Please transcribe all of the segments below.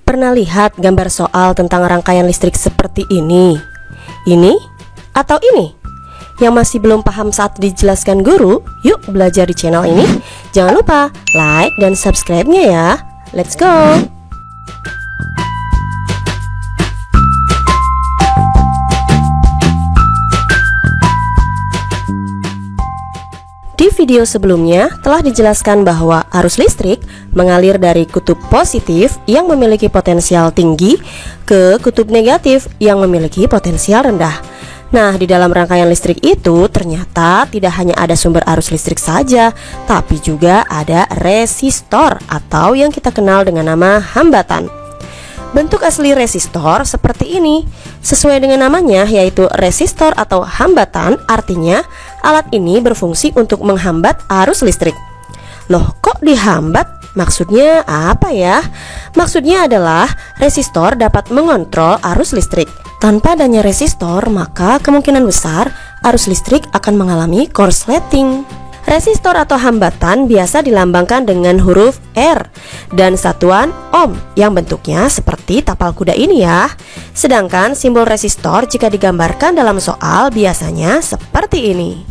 Pernah lihat gambar soal tentang rangkaian listrik seperti ini? Ini? Atau ini? Yang masih belum paham saat dijelaskan guru, yuk belajar di channel ini. Jangan lupa like dan subscribe-nya ya. Let's go! Di video sebelumnya telah dijelaskan bahwa arus listrik mengalir dari kutub positif yang memiliki potensial tinggi ke kutub negatif yang memiliki potensial rendah. Nah, di dalam rangkaian listrik itu ternyata tidak hanya ada sumber arus listrik saja, tapi juga ada resistor atau yang kita kenal dengan nama hambatan. Bentuk asli resistor seperti ini. Sesuai dengan namanya, yaitu resistor atau hambatan, artinya alat ini berfungsi untuk menghambat arus listrik. Loh, kok dihambat? Maksudnya apa ya? Maksudnya adalah resistor dapat mengontrol arus listrik. Tanpa adanya resistor, maka kemungkinan besar arus listrik akan mengalami korsleting. Resistor atau hambatan biasa dilambangkan dengan huruf R dan satuan ohm yang bentuknya seperti tapal kuda ini ya. Sedangkan simbol resistor jika digambarkan dalam soal biasanya seperti ini.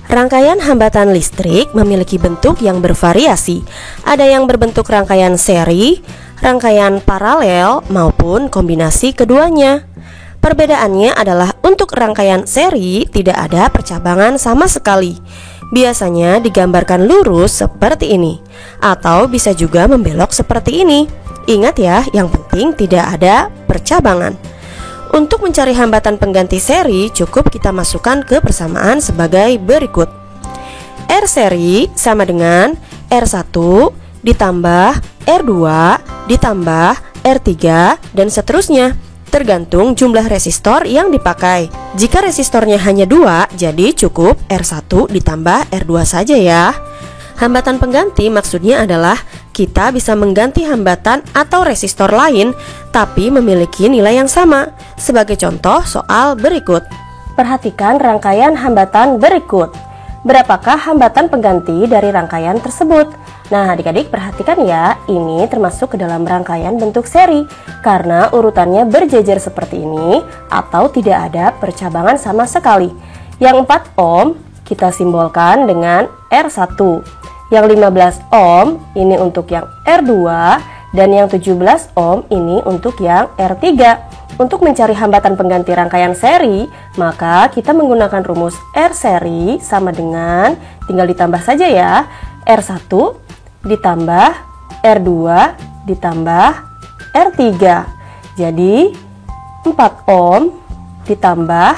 Rangkaian hambatan listrik memiliki bentuk yang bervariasi. Ada yang berbentuk rangkaian seri, rangkaian paralel, maupun kombinasi keduanya. Perbedaannya adalah untuk rangkaian seri tidak ada percabangan sama sekali. Biasanya digambarkan lurus seperti ini, atau bisa juga membelok seperti ini. Ingat ya, yang penting tidak ada percabangan. Untuk mencari hambatan pengganti seri, cukup kita masukkan ke persamaan sebagai berikut. R seri sama dengan R1 ditambah R2 ditambah R3 dan seterusnya, tergantung jumlah resistor yang dipakai. Jika resistornya hanya 2, jadi cukup R1 ditambah R2 saja ya. Hambatan pengganti maksudnya adalah kita bisa mengganti hambatan atau resistor lain tapi memiliki nilai yang sama. Sebagai contoh soal berikut. Perhatikan rangkaian hambatan berikut. Berapakah hambatan pengganti dari rangkaian tersebut? Nah, adik-adik perhatikan ya, ini termasuk ke dalam rangkaian bentuk seri karena urutannya berjejer seperti ini atau tidak ada percabangan sama sekali. Yang 4 ohm kita simbolkan dengan R1. Yang 15 ohm ini untuk yang R2 dan yang 17 ohm ini untuk yang R3. Untuk mencari hambatan pengganti rangkaian seri, maka kita menggunakan rumus R seri sama dengan, tinggal ditambah saja ya, R1 ditambah R2 ditambah R3. Jadi 4 ohm ditambah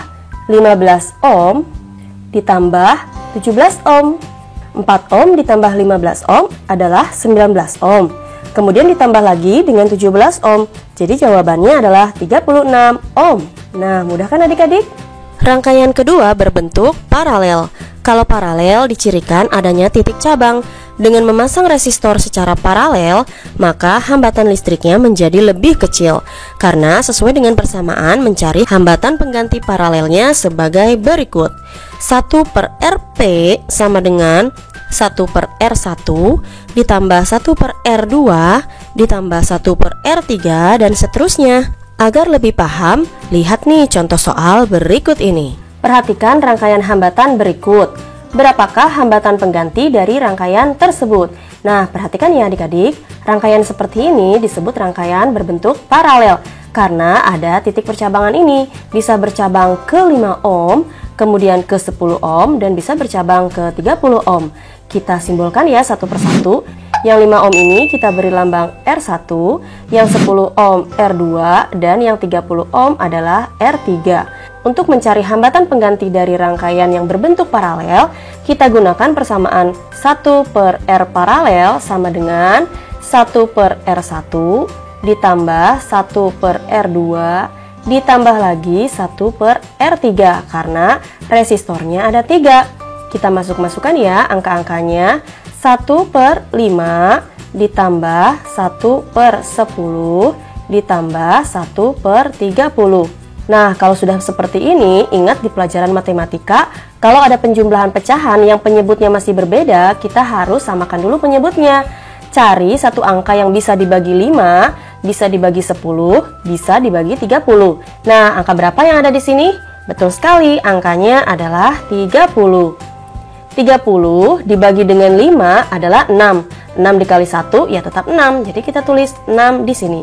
15 ohm ditambah 17 ohm. 4 ohm ditambah 15 ohm adalah 19 ohm. Kemudian ditambah lagi dengan 17 ohm. Jadi jawabannya adalah 36 ohm. Nah, mudah kan adik-adik? Rangkaian kedua berbentuk paralel. Kalau paralel dicirikan adanya titik cabang. Dengan memasang resistor secara paralel, maka hambatan listriknya menjadi lebih kecil. Karena sesuai dengan persamaan mencari hambatan pengganti paralelnya sebagai berikut. 1/Rp sama dengan 1/R1 ditambah 1/R2 ditambah 1/R3 dan seterusnya. Agar lebih paham, lihat nih contoh soal berikut ini. Perhatikan rangkaian hambatan berikut. Berapakah hambatan pengganti dari rangkaian tersebut? Nah, perhatikan ya adik-adik, rangkaian seperti ini disebut rangkaian berbentuk paralel karena ada titik percabangan ini. Bisa bercabang ke 5 ohm, kemudian ke 10 ohm, dan bisa bercabang ke 30 ohm. Kita simbolkan ya satu persatu. Yang 5 ohm ini kita beri lambang R1, yang 10 ohm R2, dan yang 30 ohm adalah R3. Untuk mencari hambatan pengganti dari rangkaian yang berbentuk paralel, kita gunakan persamaan 1/R paralel sama dengan 1/R1 ditambah 1/R2 ditambah lagi 1/R3 karena resistornya ada 3. Kita masukkan ya angka-angkanya. 1/5 ditambah 1/10 ditambah 1/30. Nah, kalau sudah seperti ini, ingat di pelajaran matematika, kalau ada penjumlahan pecahan yang penyebutnya masih berbeda, kita harus samakan dulu penyebutnya. Cari satu angka yang bisa dibagi 5 bisa dibagi 10, bisa dibagi 30. Nah, angka berapa yang ada di sini? Betul sekali, angkanya adalah 30. 30 dibagi dengan 5 adalah 6. 6 dikali 1 ya tetap 6. Jadi kita tulis 6 di sini.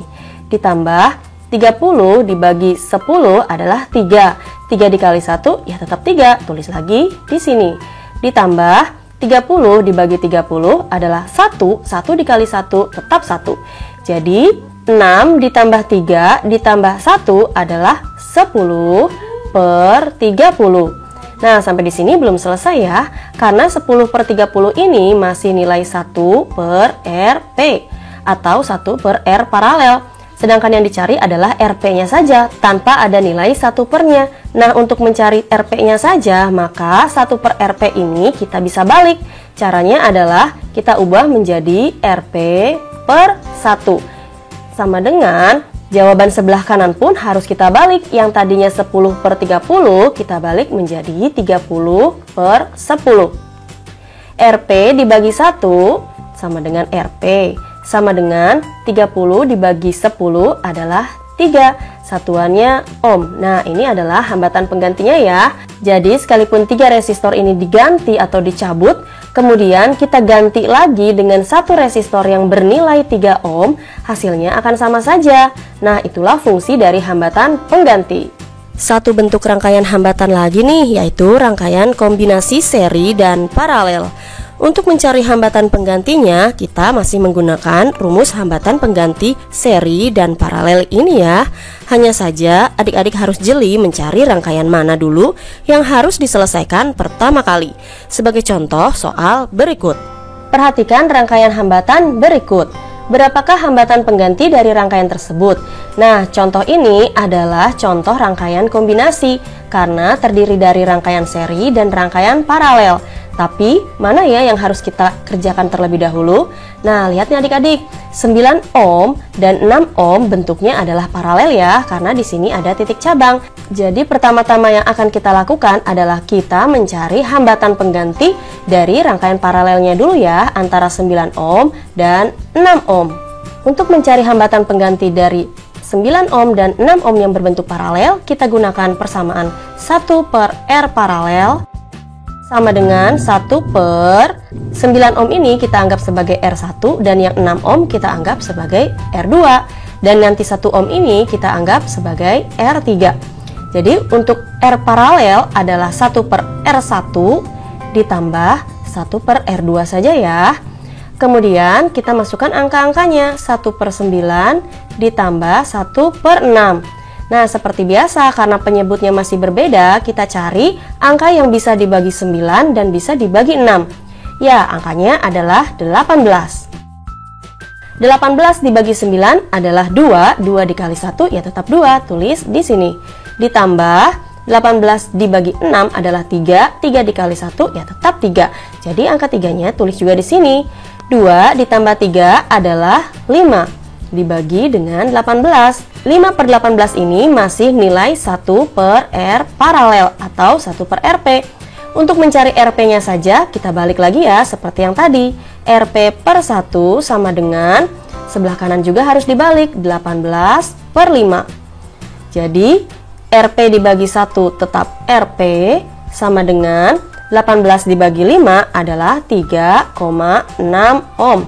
Ditambah 30 dibagi 10 adalah 3. 3 dikali 1 ya tetap 3. Tulis lagi di sini. Ditambah 30 dibagi 30 adalah 1. 1 dikali 1 tetap 1. Jadi 6 ditambah 3 ditambah 1 adalah 10 per 30. Nah, sampai di sini belum selesai ya, karena 10 per 30 ini masih nilai 1 per RP atau 1 per R paralel. Sedangkan yang dicari adalah RP-nya saja, tanpa ada nilai 1 pernya. Nah, untuk mencari RP-nya saja, maka 1 per RP ini kita bisa balik. Caranya adalah kita ubah menjadi RP per 1. Sama dengan jawaban sebelah kanan pun harus kita balik. Yang tadinya 10 per 30, kita balik menjadi 30 per 10. RP dibagi 1 sama dengan RP. Sama dengan 30 dibagi 10 adalah 3. Satuannya ohm. Nah, ini adalah hambatan penggantinya ya. Jadi, sekalipun 3 resistor ini diganti atau dicabut, kemudian kita ganti lagi dengan satu resistor yang bernilai 3 ohm, hasilnya akan sama saja. Nah, itulah fungsi dari hambatan pengganti. Satu bentuk rangkaian hambatan lagi nih, yaitu rangkaian kombinasi seri dan paralel. Untuk mencari hambatan penggantinya, kita masih menggunakan rumus hambatan pengganti seri dan paralel ini ya. Hanya saja adik-adik harus jeli mencari rangkaian mana dulu yang harus diselesaikan pertama kali. Sebagai contoh soal berikut. Perhatikan rangkaian hambatan berikut. Berapakah hambatan pengganti dari rangkaian tersebut? Nah, contoh ini adalah contoh rangkaian kombinasi karena terdiri dari rangkaian seri dan rangkaian paralel. Tapi, mana ya yang harus kita kerjakan terlebih dahulu? Nah, lihat nih adik-adik, 9 ohm dan 6 ohm bentuknya adalah paralel ya, karena di sini ada titik cabang. Jadi, pertama-tama yang akan kita lakukan adalah kita mencari hambatan pengganti dari rangkaian paralelnya dulu ya, antara 9 ohm dan 6 ohm. Untuk mencari hambatan pengganti dari 9 ohm dan 6 ohm yang berbentuk paralel, kita gunakan persamaan 1 per R paralel sama dengan 1 per 9 ohm ini kita anggap sebagai R1 dan yang 6 ohm kita anggap sebagai R2 dan nanti 1 ohm ini kita anggap sebagai R3. Jadi untuk R paralel adalah 1 per R1 ditambah 1 per R2 saja ya. Kemudian kita masukkan angka-angkanya, 1 per 9 ditambah 1 per 6. Nah, seperti biasa, karena penyebutnya masih berbeda, kita cari angka yang bisa dibagi 9 dan bisa dibagi 6. Ya, angkanya adalah 18. 18 dibagi 9 adalah 2, 2 dikali 1 ya tetap 2, tulis di sini. Ditambah 18 dibagi 6 adalah 3, 3 dikali 1 ya tetap 3. Jadi angka 3-nya tulis juga di sini. 2 ditambah 3 adalah 5. Dibagi dengan 18. 5 per 18 ini masih nilai 1 per R paralel atau 1 per RP. Untuk mencari RP-nya saja, kita balik lagi ya, seperti yang tadi. RP per 1 sama dengan, sebelah kanan juga harus dibalik, 18 per 5. Jadi, RP dibagi 1 tetap RP sama dengan 18 dibagi 5 adalah 3,6 ohm.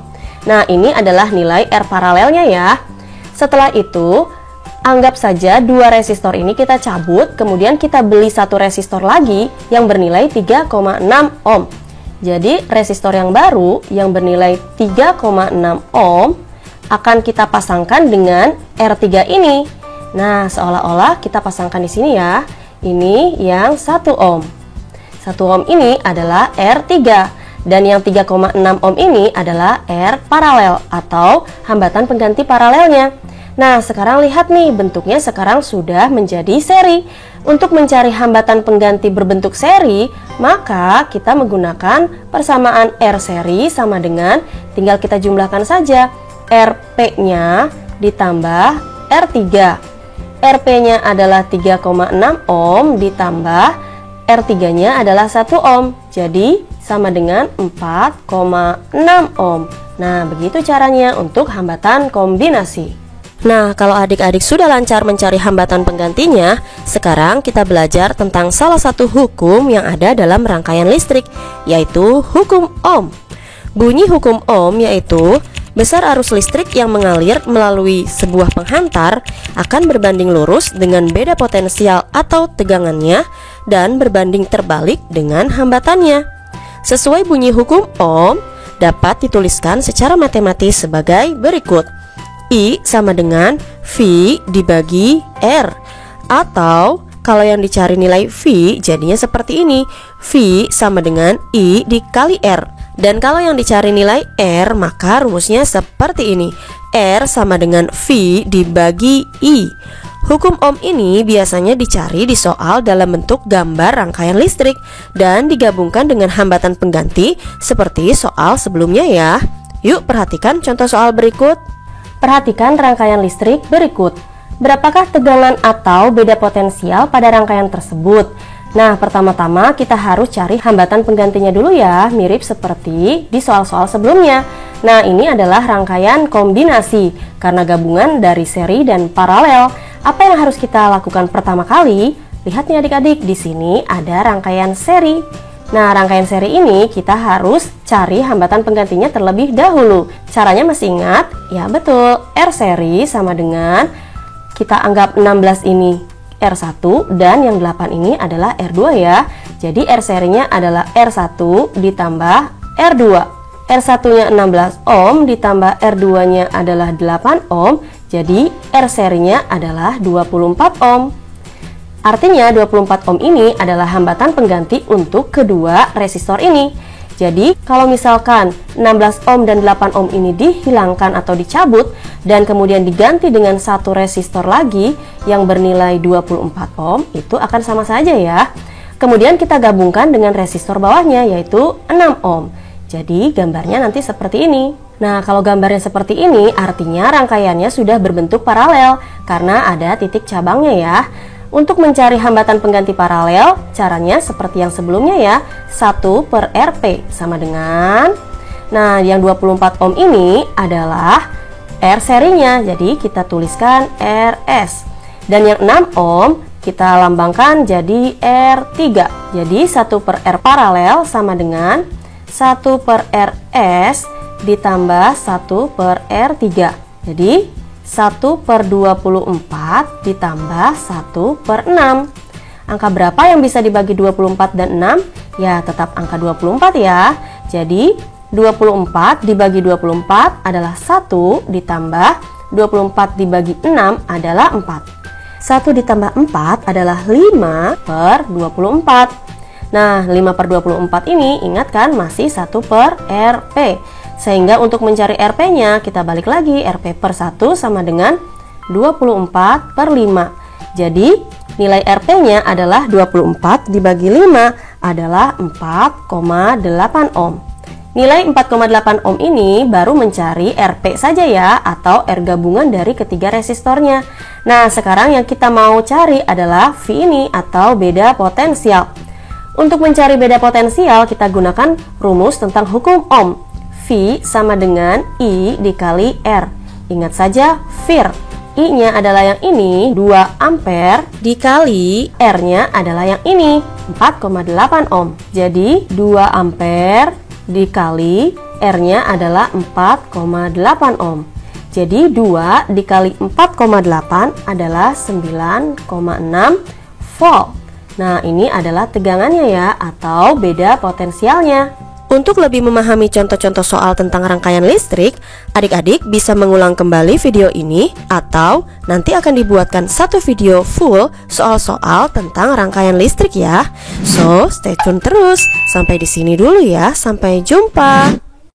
Nah, ini adalah nilai R paralelnya ya. Setelah itu, anggap saja dua resistor ini kita cabut, kemudian kita beli satu resistor lagi yang bernilai 3,6 ohm. Jadi, resistor yang baru yang bernilai 3,6 ohm akan kita pasangkan dengan R3 ini. Nah, seolah-olah kita pasangkan di sini ya. Ini yang 1 ohm. 1 ohm ini adalah R3. Dan yang 3,6 ohm ini adalah R paralel atau hambatan pengganti paralelnya. Nah, sekarang lihat nih, bentuknya sekarang sudah menjadi seri. Untuk mencari hambatan pengganti berbentuk seri, maka kita menggunakan persamaan R seri sama dengan, tinggal kita jumlahkan saja, RP-nya ditambah R3. RP-nya adalah 3,6 ohm ditambah R3-nya adalah 1 ohm. Jadi, sama dengan 4,6 ohm. Nah, begitu caranya untuk hambatan kombinasi. Nah, kalau adik-adik sudah lancar mencari hambatan penggantinya, sekarang kita belajar tentang salah satu hukum yang ada dalam rangkaian listrik, yaitu hukum Ohm. Bunyi hukum Ohm yaitu besar arus listrik yang mengalir melalui sebuah penghantar akan berbanding lurus dengan beda potensial atau tegangannya dan berbanding terbalik dengan hambatannya. Sesuai bunyi hukum Ohm dapat dituliskan secara matematis sebagai berikut. I sama dengan V dibagi R, atau kalau yang dicari nilai V jadinya seperti ini, V sama dengan I dikali R. Dan kalau yang dicari nilai R maka rumusnya seperti ini, R sama dengan V dibagi I. Hukum Ohm ini biasanya dicari di soal dalam bentuk gambar rangkaian listrik dan digabungkan dengan hambatan pengganti seperti soal sebelumnya ya. Yuk perhatikan contoh soal berikut. Perhatikan rangkaian listrik berikut. Berapakah tegangan atau beda potensial pada rangkaian tersebut? Nah, pertama-tama kita harus cari hambatan penggantinya dulu ya, mirip seperti di soal-soal sebelumnya. Nah, ini adalah rangkaian kombinasi karena gabungan dari seri dan paralel. Apa yang harus kita lakukan pertama kali? Lihat nih adik-adik, di sini ada rangkaian seri. Nah, rangkaian seri ini kita harus cari hambatan penggantinya terlebih dahulu. Caranya masih ingat? Ya betul, R seri sama dengan, kita anggap 16 ini R1 dan yang 8 ini adalah R2 ya. Jadi R serinya adalah R1 ditambah R2. R1-nya 16 ohm ditambah R2-nya adalah 8 ohm. Jadi R serinya adalah 24 ohm. Artinya 24 ohm ini adalah hambatan pengganti untuk kedua resistor ini. Jadi kalau misalkan 16 ohm dan 8 ohm ini dihilangkan atau dicabut dan kemudian diganti dengan satu resistor lagi yang bernilai 24 ohm, itu akan sama saja ya. Kemudian kita gabungkan dengan resistor bawahnya yaitu 6 ohm. Jadi gambarnya nanti seperti ini. Nah, kalau gambarnya seperti ini artinya rangkaiannya sudah berbentuk paralel karena ada titik cabangnya ya. Untuk mencari hambatan pengganti paralel, caranya seperti yang sebelumnya ya, 1 per Rp sama dengan, nah yang 24 ohm ini adalah R serinya, jadi kita tuliskan RS. Dan yang 6 ohm kita lambangkan jadi R3, jadi 1 per R paralel sama dengan 1 per RS ditambah 1 per R3. Jadi 1 per 24 ditambah 1 per 6. Angka berapa yang bisa dibagi 24 dan 6? Ya tetap angka 24 ya. Jadi 24 dibagi 24 adalah 1 ditambah 24 dibagi 6 adalah 4. 1 ditambah 4 adalah 5 per 24. Nah 5 per 24 ini ingat kan masih 1 per Rp. Sehingga untuk mencari Rp-nya kita balik lagi, Rp per 1 sama dengan 24 per 5. Jadi nilai Rp-nya adalah 24 dibagi 5 adalah 4,8 ohm. Nilai 4,8 ohm ini baru mencari Rp saja ya, atau R gabungan dari ketiga resistornya. Nah sekarang yang kita mau cari adalah V ini atau beda potensial. Untuk mencari beda potensial kita gunakan rumus tentang hukum Ohm. V sama dengan I dikali R. Ingat saja VIR. I-nya adalah yang ini 2 ampere dikali R-nya adalah yang ini 4,8 ohm. Jadi 2 ampere dikali R-nya adalah 4,8 ohm. Jadi 2 dikali 4,8 adalah 9,6 volt. Nah ini adalah tegangannya ya, atau beda potensialnya. Untuk lebih memahami contoh-contoh soal tentang rangkaian listrik, adik-adik bisa mengulang kembali video ini atau nanti akan dibuatkan satu video full soal-soal tentang rangkaian listrik ya. So, stay tune terus. Sampai di sini dulu ya. Sampai jumpa.